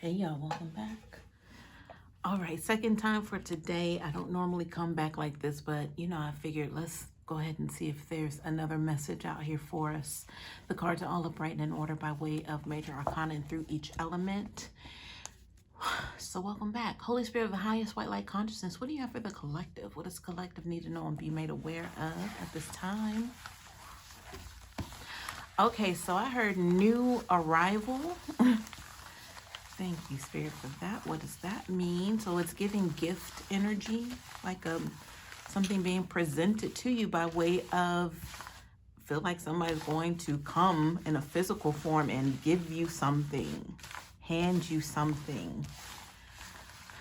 Hey y'all, welcome back. All right, second time for today. I don't normally come back like this, but I figured let's go ahead and see if there's another message out here for us. The cards are all upright and in order by way of major arcana and through each element. So welcome back. Holy Spirit of the highest white light consciousness, what do you have for the collective? What does collective need to know and be made aware of at this time? Okay, so I heard new arrival. Thank you, Spirit, for that. What does that mean? So it's giving gift energy, like something being presented to you by way of, feel like somebody's going to come in a physical form and give you something, hand you something.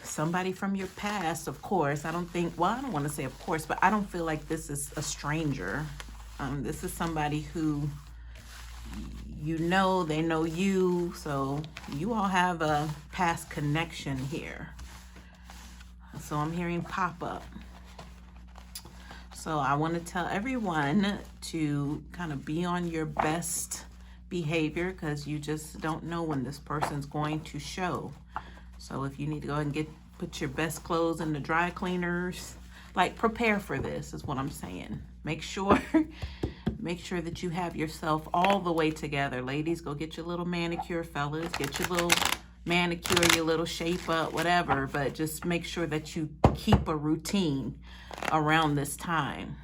Somebody from your past, of course. I don't want to say of course, but I don't feel like this is a stranger. This is somebody who they know you, so you all have a past connection here. So I'm hearing pop up. So I want to tell everyone to kind of be on your best behavior, because you just don't know when this person's going to show. So if you need to go ahead and put your best clothes in the dry cleaners, like prepare for this is what I'm saying. Make sure that you have yourself all the way together. Ladies, go get your little manicure. Fellas, get your little manicure, your little shape up, whatever. But just make sure that you keep a routine around this time.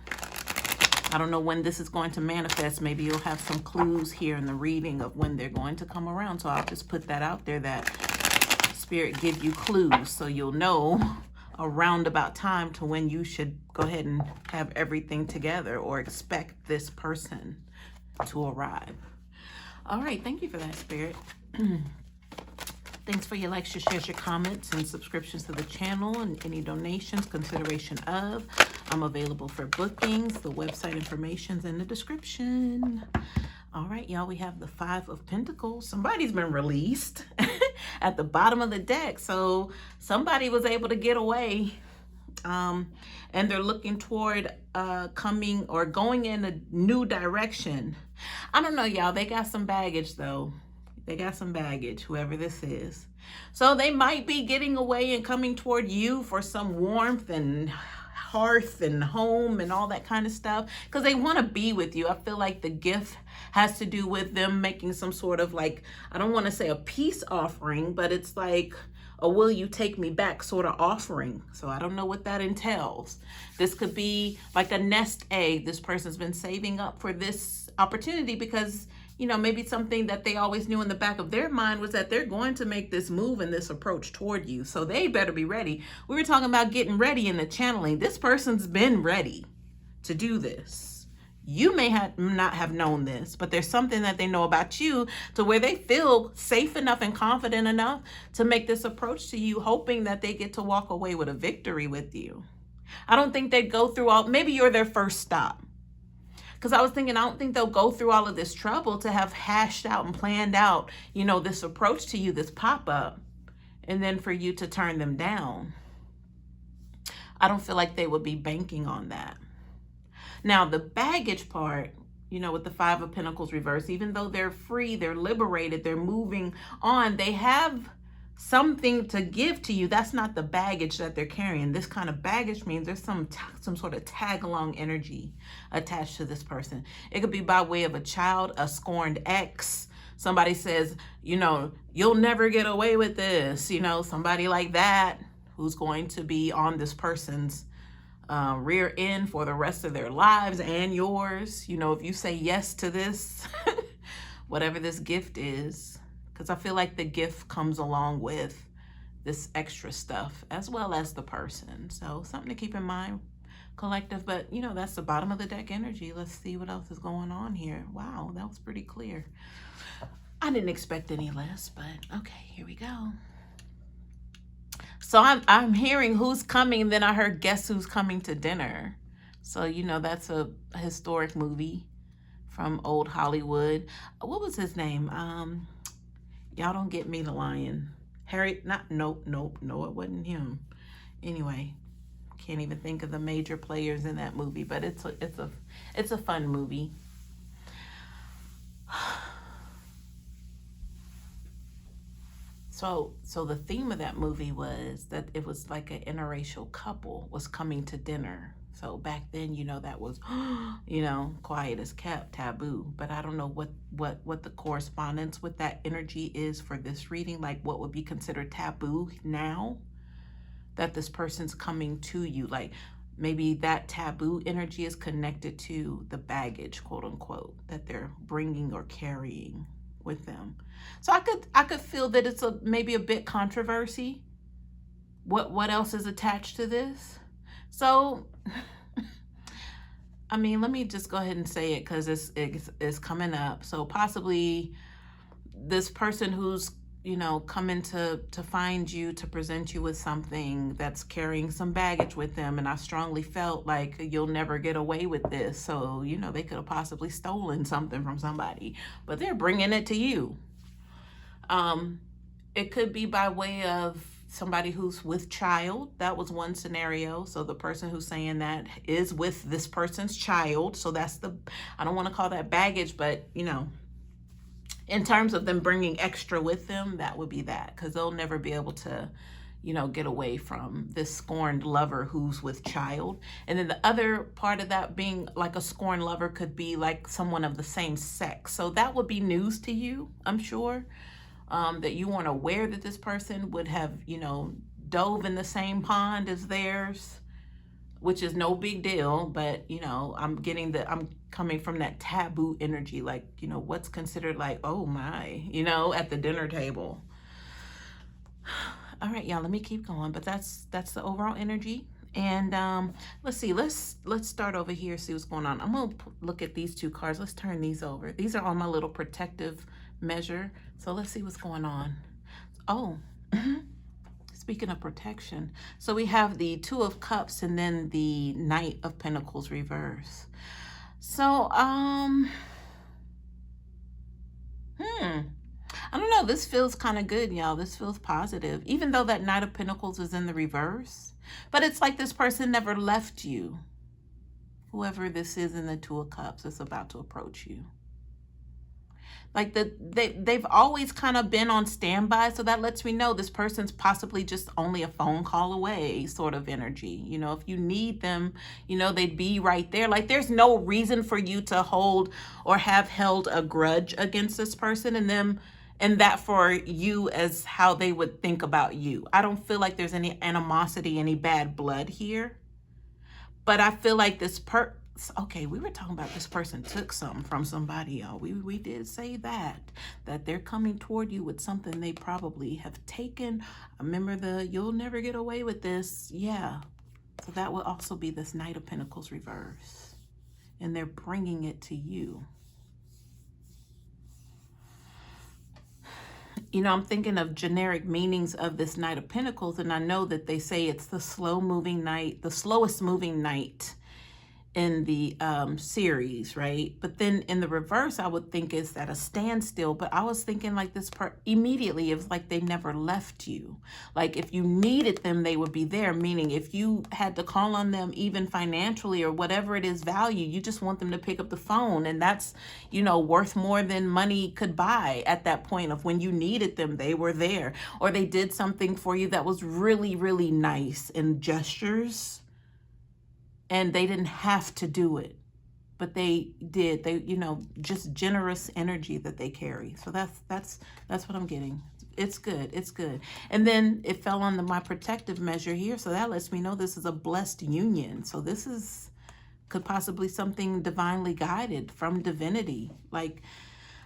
I don't know when this is going to manifest. Maybe you'll have some clues here in the reading of when they're going to come around. So I'll just put that out there, that Spirit give you clues so you'll know a roundabout time to when you should go ahead and have everything together or expect this person to arrive. All right, thank you for that, Spirit. Thanks for your likes, your shares, your comments, and subscriptions to the channel, and any donations, consideration of. I'm available for bookings. The website information's in the description. All right, y'all, we have the Five of Pentacles. Somebody's been released at the bottom of the deck. So somebody was able to get away, and they're looking toward coming or going in a new direction. I don't know, y'all. They got some baggage, though. They got some baggage, whoever this is. So they might be getting away and coming toward you for some warmth and hearth and home and all that kind of stuff, because they want to be with you. I feel like the gift has to do with them making some sort of, like, I don't want to say a peace offering, but it's like a will you take me back sort of offering. So I don't know what that entails. This could be like a nest egg. This person's been saving up for this opportunity because maybe something that they always knew in the back of their mind was that they're going to make this move and this approach toward you. So they better be ready. We were talking about getting ready in the channeling. This person's been ready to do this. You may not have known this, but there's something that they know about you to where they feel safe enough and confident enough to make this approach to you, hoping that they get to walk away with a victory with you. I don't think they'd go through maybe you're their first stop. Because I was thinking, I don't think they'll go through all of this trouble to have hashed out and planned out, this approach to you, this pop-up, and then for you to turn them down. I don't feel like they would be banking on that. Now, the baggage part, with the Five of Pentacles reverse, even though they're free, they're liberated, they're moving on, they have something to give to you. That's not the baggage that they're carrying. This kind of baggage means there's some sort of tag along energy attached to this person. It could be by way of a child, a scorned ex. Somebody says, you'll never get away with this. Somebody like that who's going to be on this person's rear end for the rest of their lives and yours. If you say yes to this, whatever this gift is, because I feel like the gift comes along with this extra stuff as well as the person. So something to keep in mind, collective. But, that's the bottom of the deck energy. Let's see what else is going on here. Wow, that was pretty clear. I didn't expect any less, but okay, here we go. So I'm hearing who's coming. Then I heard guess who's coming to dinner. So, that's a historic movie from old Hollywood. What was his name? Y'all don't get me, the lion. Nope, it wasn't him. Anyway, can't even think of the major players in that movie, but it's a fun movie. So the theme of that movie was that it was like an interracial couple was coming to dinner. So back then, that was, quiet as kept, taboo. But I don't know what the correspondence with that energy is for this reading. Like what would be considered taboo now that this person's coming to you. Like maybe that taboo energy is connected to the baggage, quote unquote, that they're bringing or carrying with them. So I could feel that it's maybe a bit controversy. What else is attached to this? So, I mean, let me just go ahead and say it because it's coming up. So possibly this person who's coming to find you, to present you with something that's carrying some baggage with them. And I strongly felt like you'll never get away with this. So, they could have possibly stolen something from somebody, but they're bringing it to you. It could be by way of somebody who's with child. That was one scenario. So the person who's saying that is with this person's child. So that's I don't want to call that baggage, but in terms of them bringing extra with them, that would be that, because they'll never be able to, get away from this scorned lover who's with child. And then the other part of that being like a scorned lover could be like someone of the same sex. So that would be news to you, I'm sure, that you weren't aware that this person would have, dove in the same pond as theirs, which is no big deal. But, I'm coming from that taboo energy, like, what's considered like, oh my, at the dinner table. All right, y'all, let me keep going. But that's the overall energy. And let's see, let's start over here, see what's going on. I'm gonna look at these two cards. Let's turn these over. These are on my little protective measure. So let's see what's going on. Oh, speaking of protection, so we have the Two of Cups and then the Knight of Pentacles reverse. So, I don't know. This feels kind of good, y'all. This feels positive, even though that Knight of Pentacles is in the reverse. But it's like this person never left you. Whoever this is in the Two of Cups is about to approach you. Like they've always kind of been on standby. So that lets me know this person's possibly just only a phone call away sort of energy. If you need them, they'd be right there. Like there's no reason for you to hold or have held a grudge against this person and that for you as how they would think about you. I don't feel like there's any animosity, any bad blood here. But I feel like okay, we were talking about this person took something from somebody, y'all. We did say that they're coming toward you with something they probably have taken. Remember you'll never get away with this. Yeah. So that will also be this Knight of Pentacles reverse. And they're bringing it to you. I'm thinking of generic meanings of this Knight of Pentacles, and I know that they say it's the slow-moving knight, the slowest moving knight in the series, right? But then in the reverse, I would think it's at a standstill. But I was thinking like this part immediately, it was like they never left you. Like if you needed them, they would be there. Meaning if you had to call on them, even financially or whatever it is value, you just want them to pick up the phone. And that's, worth more than money could buy at that point of when you needed them, they were there. Or they did something for you that was really, really nice in gestures. And they didn't have to do it, but they did. They, just generous energy that they carry. So that's what I'm getting. It's good. It's good. And then it fell on my protective measure here. So that lets me know this is a blessed union. So this could possibly something divinely guided from divinity. Like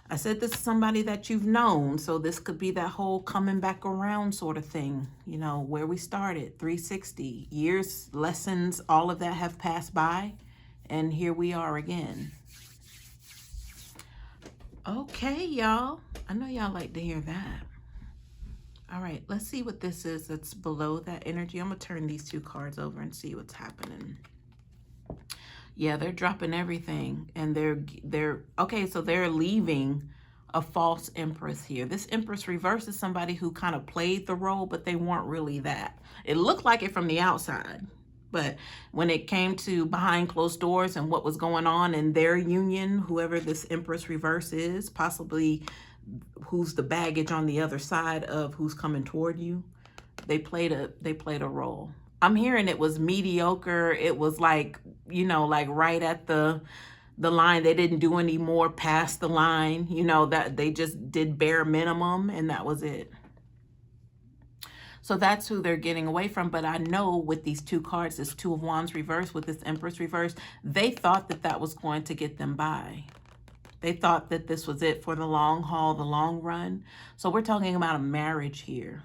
I said, this is somebody that you've known. So this could be that whole coming back around sort of thing, where we started, 360 years, lessons, all of that have passed by. And here we are again. Okay, y'all. I know y'all like to hear that. All right, let's see what this is that's below that energy. I'm going to turn these two cards over and see what's happening. Yeah, they're dropping everything, and they're okay. So they're leaving a false empress here. This empress reverse is somebody who kind of played the role, but they weren't really that. It looked like it from the outside, but when it came to behind closed doors and what was going on in their union, whoever this empress reverse is, possibly who's the baggage on the other side of who's coming toward you. They played a role. I'm hearing it was mediocre. It was like, you know, like right at the line. They didn't do any more past the line, you know, that they just did bare minimum and that was it. So that's who they're getting away from. But I know with these two cards, this Two of Wands reverse with this Empress reverse, they thought that that was going to get them by. They thought that this was it for the long haul, the long run. So we're talking about a marriage here.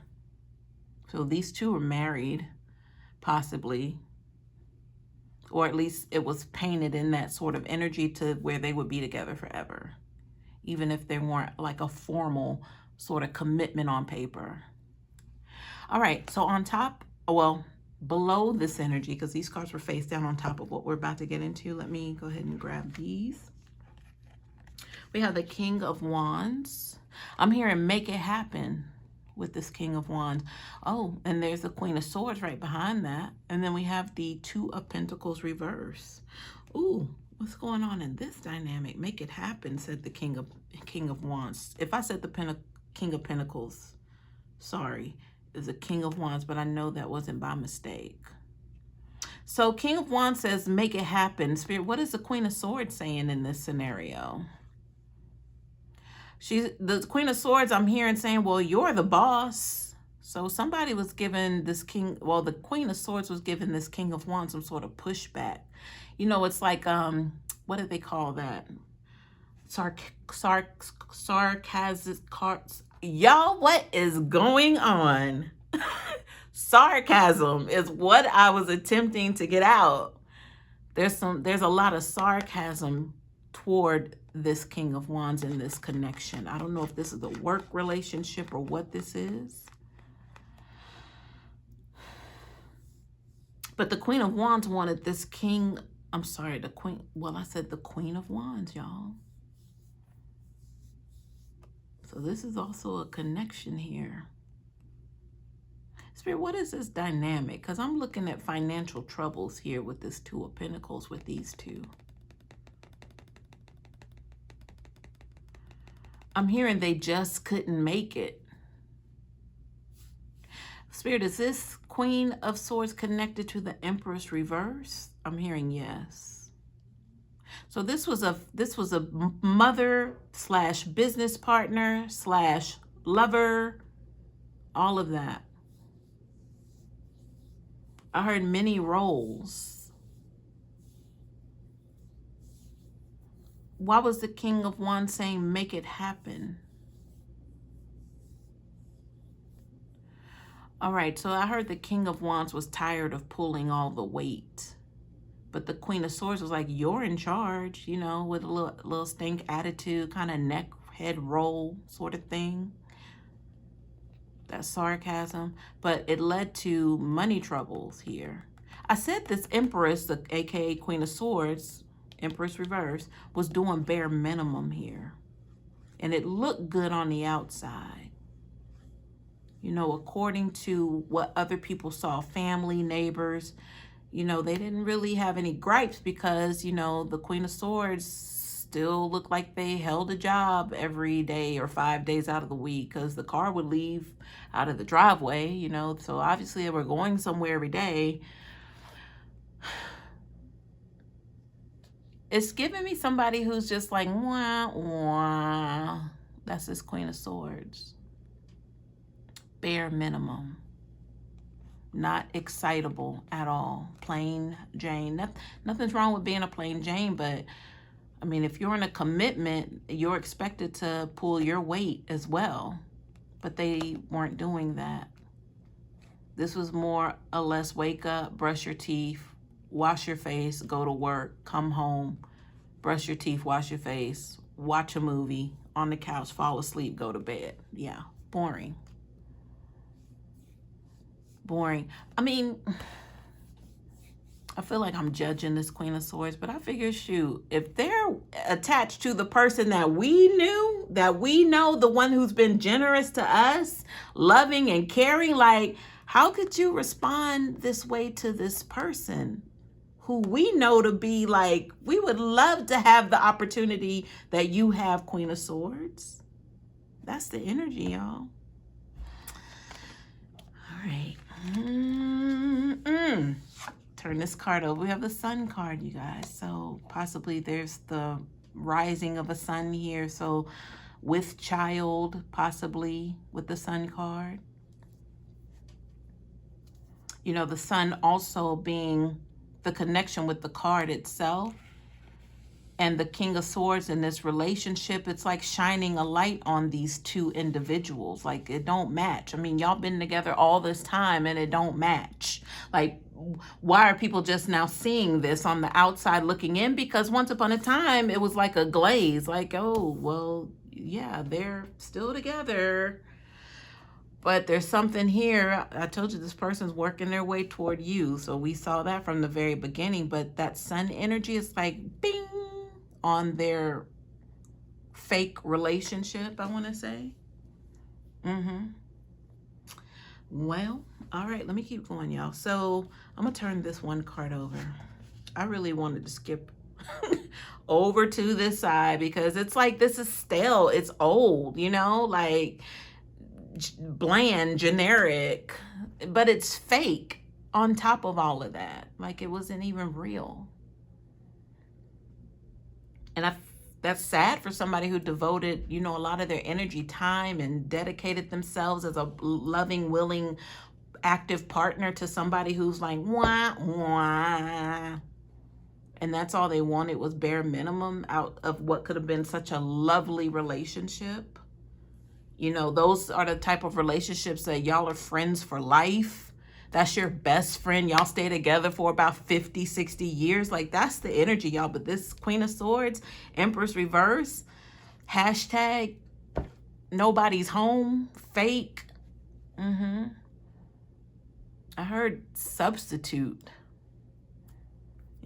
So these two are married, possibly, or at least it was painted in that sort of energy to where they would be together forever, even if they weren't like a formal sort of commitment on paper. All right, so on top, well, below this energy, because these cards were face down on top of what we're about to get into, let me go ahead and grab these. We have the King of Wands. I'm hearing make it happen with this King of Wands. Oh, and there's the Queen of Swords right behind that. And then we have the Two of Pentacles reverse. Ooh, what's going on in this dynamic? Make it happen, said the King of Wands. If I said the King of Pentacles, sorry, is a King of Wands, but I know that wasn't by mistake. So King of Wands says, make it happen. Spirit, what is the Queen of Swords saying in this scenario? The Queen of Swords, I'm hearing saying, well, you're the boss. So somebody was giving this king, well, the Queen of Swords was giving this King of Wands some sort of pushback. You know, it's like, what do they call that? Sarcasm cards. Y'all, what is going on? Sarcasm is what I was attempting to get out. There's a lot of sarcasm toward this King of Wands in this connection. I don't know if this is a work relationship or what this is. But the Queen of Wands wanted this King, I'm sorry, the Queen, well, I said the Queen of Wands, y'all. So this is also a connection here. Spirit, what is this dynamic? Because I'm looking at financial troubles here with this Two of Pentacles with these two. I'm hearing they just couldn't make it. Spirit, is this Queen of Swords connected to the Empress reverse? I'm hearing yes. So this was a mother slash business partner slash lover, all of that. I heard many roles. Why was the King of Wands saying, make it happen? All right, so I heard the King of Wands was tired of pulling all the weight. But the Queen of Swords was like, you're in charge, you know, with a little stink attitude, kind of neck, head roll sort of thing. That's sarcasm. But it led to money troubles here. I said this Empress, the aka Queen of Swords, Empress reverse, was doing bare minimum here. And it looked good on the outside. You know, according to what other people saw, family, neighbors, you know, they didn't really have any gripes because, you know, the Queen of Swords still looked like they held a job every day or 5 days out of the week because the car would leave out of the driveway, you know. So obviously they were going somewhere every day. It's giving me somebody who's just like, wah, wah. That's this Queen of Swords. Bare minimum. Not excitable at all. Plain Jane. Nothing's wrong with being a plain Jane, but I mean, if you're in a commitment, you're expected to pull your weight as well. But they weren't doing that. This was more or less wake up, brush your teeth, wash your face, go to work, come home, brush your teeth, wash your face, watch a movie, on the couch, fall asleep, go to bed. Yeah, boring. Boring. I mean, I feel like I'm judging this Queen of Swords, but I figure, shoot, if they're attached to the person that we knew, that we know, the one who's been generous to us, loving and caring, like, how could you respond this way to this person who we know to be like, we would love to have the opportunity that you have, Queen of Swords? That's the energy, y'all. All right. Turn this card over. We have the Sun card, you guys. So possibly there's the rising of a sun here. So with child, possibly with the Sun card. You know, the Sun also being the connection with the card itself. And the King of Swords in this relationship, it's like shining a light on these two individuals. Like, it don't match. I mean, y'all been together all this time and it don't match. Like, why are people just now seeing this on the outside looking in? Because once upon a time, it was like a glaze. Like, oh, well, yeah, they're still together. But there's something here. I told you this person's working their way toward you. So we saw that from the very beginning. But that Sun energy is like, bing, on their fake relationship, I want to say. Well, all right, let me keep going, y'all. So I'm going to turn this one card over. I really wanted to skip over to this side because it's like this is stale. It's old, you know, like bland, generic, but it's fake on top of all of that. Like it wasn't even real. And that's sad for somebody who devoted, you know, a lot of their energy, time, and dedicated themselves as a loving, willing, active partner to somebody who's like, wah, wah. And that's all they wanted was bare minimum out of what could have been such a lovely relationship. You know, those are the type of relationships that y'all are friends for life. That's your best friend. Y'all stay together for about 50, 60 years. Like, that's the energy, y'all. But this Queen of Swords, Empress reverse, hashtag nobody's home, fake. I heard substitute.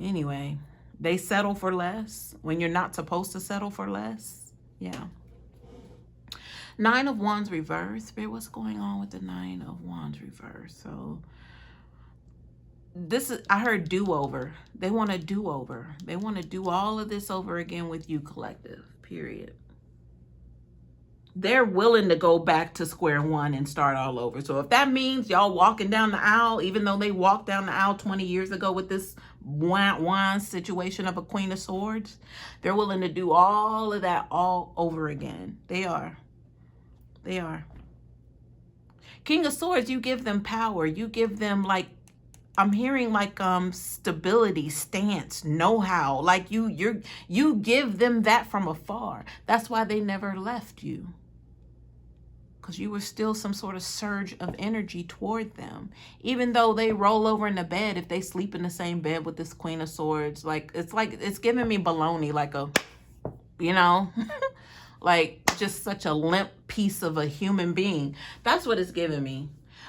Anyway, they settle for less when you're not supposed to settle for less. Yeah. Nine of Wands reverse. Spirit, what's going on with the Nine of Wands reverse? So this is, I heard do-over. They want a do-over. They want to do all of this over again with you, collective, period. They're willing to go back to square one and start all over. So if that means y'all walking down the aisle, even though they walked down the aisle 20 years ago with this wand situation of a Queen of Swords, they're willing to do all of that all over again. They are. They are. King of Swords, you give them power. You give them, like, I'm hearing like stability, stance, know-how. Like you give them that from afar. That's why they never left you. Because you were still some sort of surge of energy toward them. Even though they roll over in the bed, if they sleep in the same bed with this Queen of Swords, like it's giving me baloney, like a, you know, like just such a limp piece of a human being. That's what it's giving me.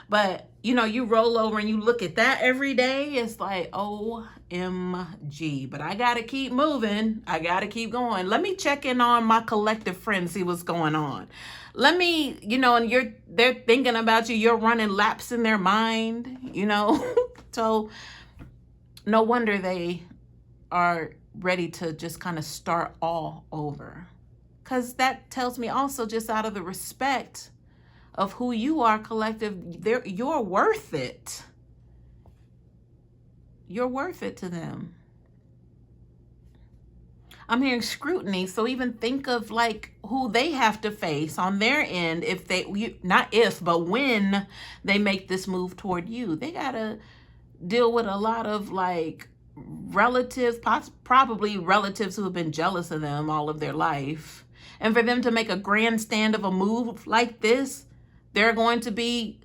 But, you know, you roll over and you look at that every day. It's like, OMG. But I got to keep moving. I got to keep going. Let me check in on my collective friends, see what's going on. Let me, you know, and they're thinking about you. You're running laps in their mind, you know. So no wonder they are ready to just kind of start all over. Because that tells me also, just out of the respect of who you are, collective, you're worth it. You're worth it to them. I'm hearing scrutiny. So even think of like who they have to face on their end if they, not if, but when they make this move toward you. They got to deal with a lot of like relatives, probably relatives who have been jealous of them all of their life. And for them to make a grandstand of a move like this, there are going to be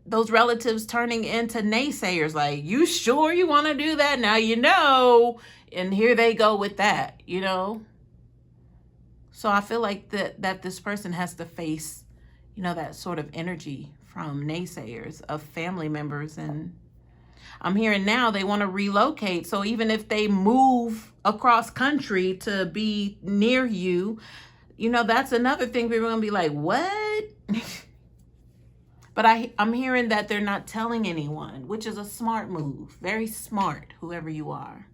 those relatives turning into naysayers. Like, you sure you want to do that? Now you know. And here they go with that, you know. So I feel like that this person has to face, you know, that sort of energy from naysayers of family members. And I'm hearing now they want to relocate. So even if they move across country to be near you, you know, that's another thing. People are going to be like, what? But I'm hearing that they're not telling anyone, which is a smart move. Very smart, whoever you are.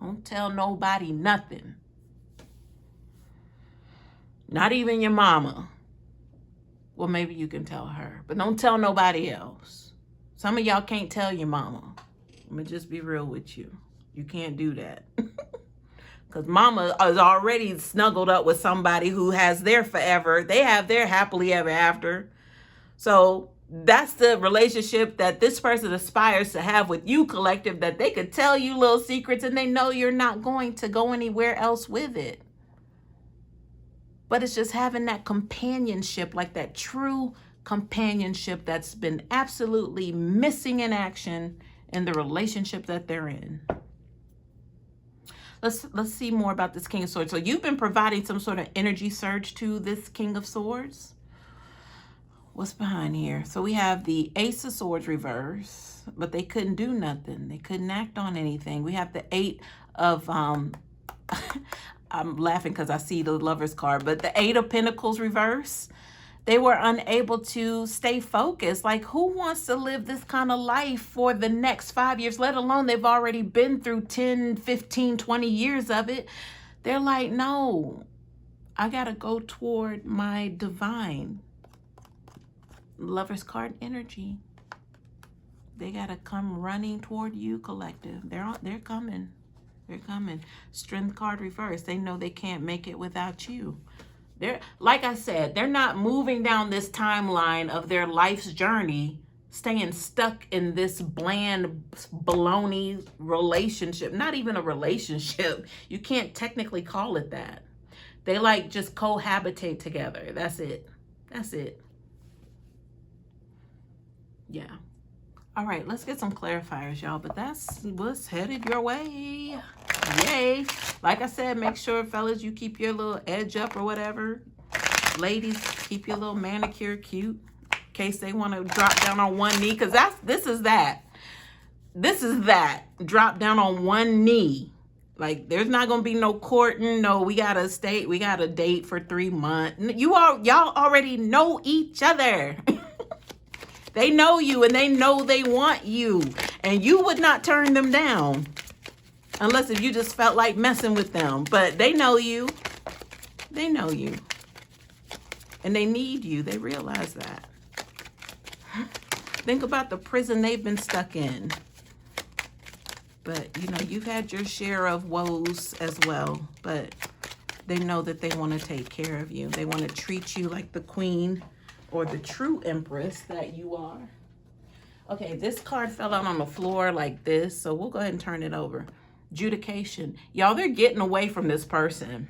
Don't tell nobody nothing. Not even your mama. Well, maybe you can tell her, but don't tell nobody else. Some of y'all can't tell your mama. Let me just be real with you. You can't do that. Because mama is already snuggled up with somebody who has their forever. They have their happily ever after. So that's the relationship that this person aspires to have with you, collective, that they could tell you little secrets and they know you're not going to go anywhere else with it. But it's just having that companionship, like that true companionship that's been absolutely missing in action in the relationship that they're in. Let's see more about this King of Swords. So you've been providing some sort of energy surge to this King of Swords. What's behind here? So we have the Ace of Swords reverse, but they couldn't do nothing. They couldn't act on anything. We have the Eight of I'm laughing because I see the Lover's card, but the Eight of Pentacles reverse. They were unable to stay focused. Like, who wants to live this kind of life for the next 5 years, let alone they've already been through 10, 15, 20 years of it. They're like, no, I got to go toward my divine. Lover's card energy. They got to come running toward you, collective. They're coming. They're coming. Strength card reverse. They know they can't make it without you. They're, like I said, they're not moving down this timeline of their life's journey, staying stuck in this bland baloney relationship. Not even a relationship. You can't technically call it that. They like just cohabitate together. That's it. That's it. Yeah. All right, let's get some clarifiers, y'all. But that's what's headed your way. Yay. Like I said, make sure, fellas, you keep your little edge up or whatever. Ladies, keep your little manicure cute in case they want to drop down on one knee. Because this is that. Drop down on one knee. Like, there's not going to be no courting. No, we got to date for 3 months. Y'all already know each other. They know you and they know they want you. And you would not turn them down. Unless if you just felt like messing with them. But they know you. They know you. And they need you. They realize that. Think about the prison they've been stuck in. But, you know, you've had your share of woes as well. But they know that they want to take care of you. They want to treat you like the queen or the true empress that you are. Okay, this card fell out on the floor like this, so we'll go ahead and turn it over. Adjudication. Y'all, they're getting away from this person.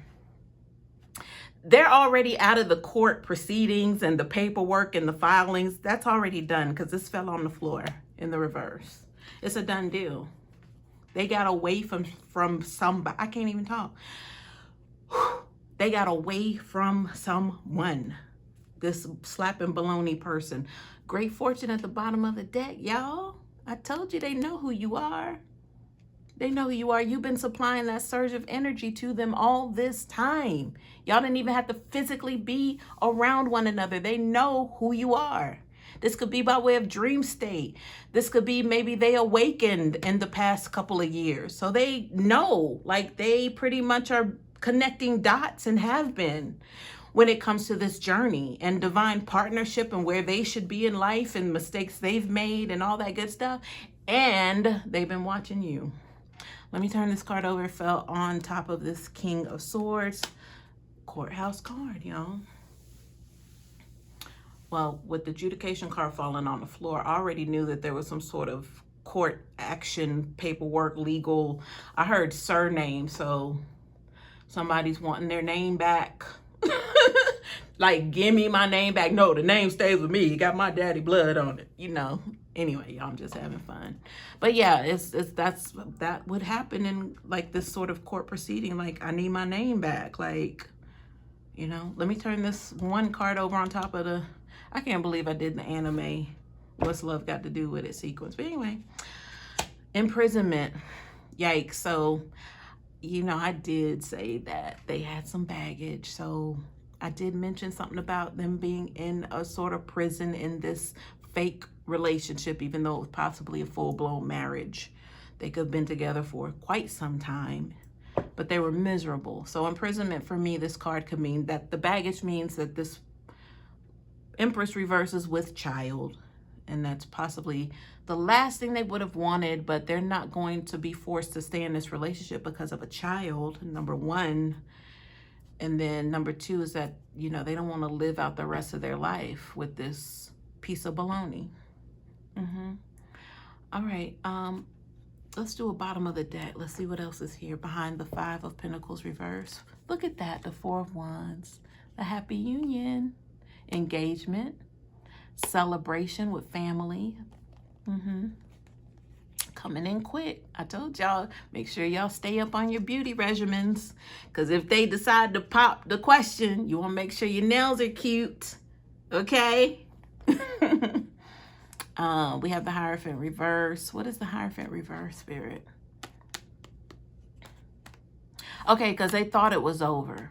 They're already out of the court proceedings and the paperwork and the filings. That's already done because this fell on the floor in the reverse. It's a done deal. They got away from somebody. I can't even talk. They got away from someone. This slapping baloney person. Great fortune at the bottom of the deck, y'all. I told you they know who you are. They know who you are. You've been supplying that surge of energy to them all this time. Y'all didn't even have to physically be around one another. They know who you are. This could be by way of dream state. This could be maybe they awakened in the past couple of years. So they know, like they pretty much are connecting dots and have been when it comes to this journey and divine partnership and where they should be in life and mistakes they've made and all that good stuff. And they've been watching you. Let me turn this card over. It fell on top of this King of Swords. Courthouse card, y'all. Well, with the adjudication card falling on the floor, I already knew that there was some sort of court action, paperwork, legal. I heard surname, so somebody's wanting their name back. Like, give me my name back. No, the name stays with me. It got my daddy blood on it, you know. Anyway, y'all, I'm just having fun. But yeah, that would happen in like this sort of court proceeding. Like, I need my name back. Like, you know, let me turn this one card over on top of the, I can't believe I did the anime What's Love Got to Do with It sequence. But anyway, imprisonment. Yikes. So, you know, I did say that they had some baggage. So I did mention something about them being in a sort of prison in this fake relationship, even though it was possibly a full-blown marriage. They could have been together for quite some time, but they were miserable. So imprisonment for me, this card could mean that the baggage means that this Empress reverses with child. And that's possibly the last thing they would have wanted, but they're not going to be forced to stay in this relationship because of a child, number one. And then number two is that, you know, they don't want to live out the rest of their life with this piece of baloney. All right. Let's do a bottom of the deck. Let's see what else is here behind the Five of Pentacles reverse. Look at that, the Four of Wands, the happy union, engagement, celebration with family. Coming in quick. I told y'all, make sure y'all stay up on your beauty regimens, because if they decide to pop the question, you want to make sure your nails are cute. Okay? We have the Hierophant reverse. What is the Hierophant reverse, Spirit? Okay, because they thought it was over.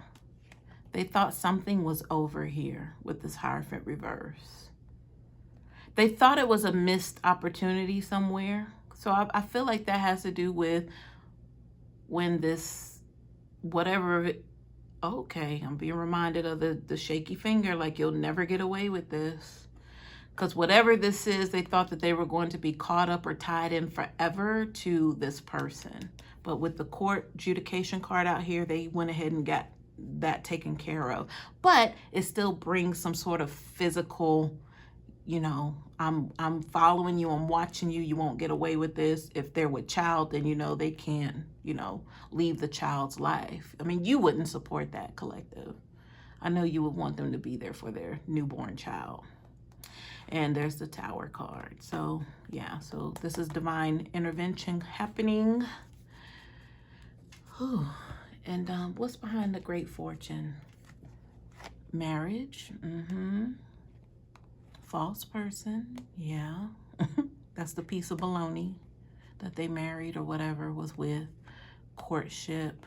They thought something was over here with this Hierophant reverse. They thought it was a missed opportunity somewhere. So I feel like that has to do with when this, whatever, okay, I'm being reminded of the shaky finger, like you'll never get away with this. Because whatever this is, they thought that they were going to be caught up or tied in forever to this person. But with the court adjudication card out here, they went ahead and got that taken care of. But it still brings some sort of physical, you know, I'm following you, I'm watching you, you won't get away with this. If they're with child, then, you know, they can, you know, leave the child's life. I mean, you wouldn't support that, collective. I know you would want them to be there for their newborn child. And there's the Tower card. So, yeah, so this is divine intervention happening. Whew. And what's behind the Great Fortune? Marriage. False person. Yeah. That's the piece of baloney that they married or whatever was with. Courtship.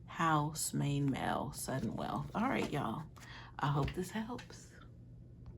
House. Main male. Sudden wealth. All right, y'all. I hope this helps.